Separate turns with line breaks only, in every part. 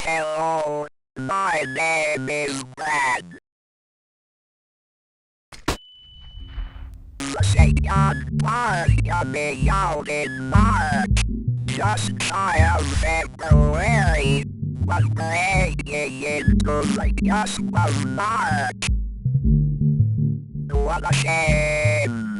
Hello, my name is Brad. Second party of me out in March, just shy of February, was breaking into the just of March. What a shame.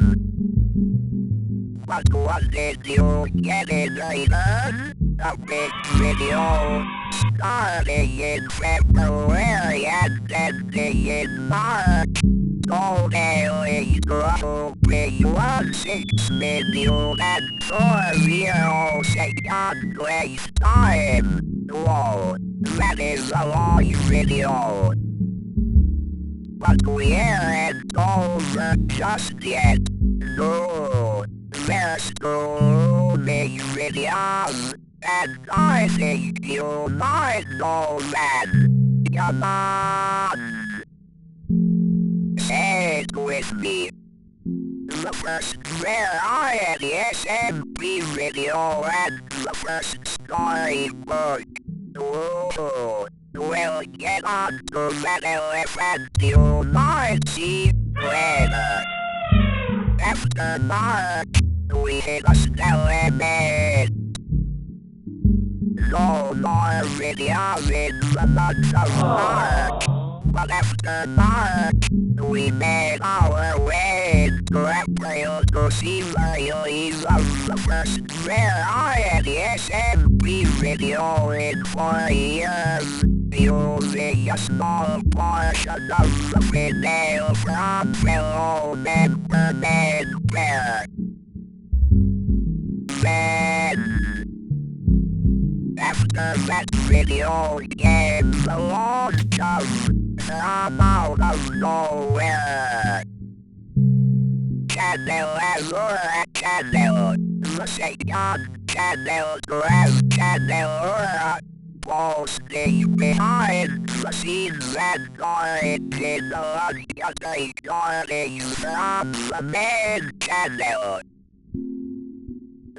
What did you get in later? A big video starting in February and ending in March. So daily to be 1/6 million and 4 second place time. Whoa, that is a long video. But we aren't over just yet. No, there's so many videos, and I think you might know that. Come on, say it with me. The first rare SMP video and the first storybook. Whoa. We'll get on to that elephant you might see later. After dark, we hit a stellar bed. No more videos in the month of March. But after dark, we made our way to April to see the release of the first rare SMP video in 4 years. Using a small portion of the video from below member Bear. Then, after that video came the launch of From Out of Nowhere. Channel Azure Channel, the second channel to have Channel posting behind the scenes and origin of the recordings from the main channel.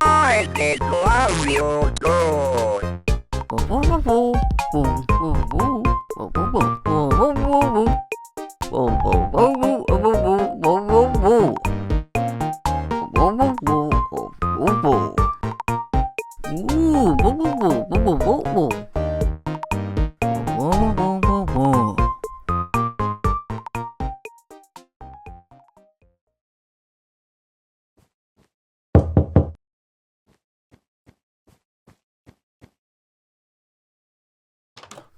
I did love you too.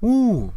오,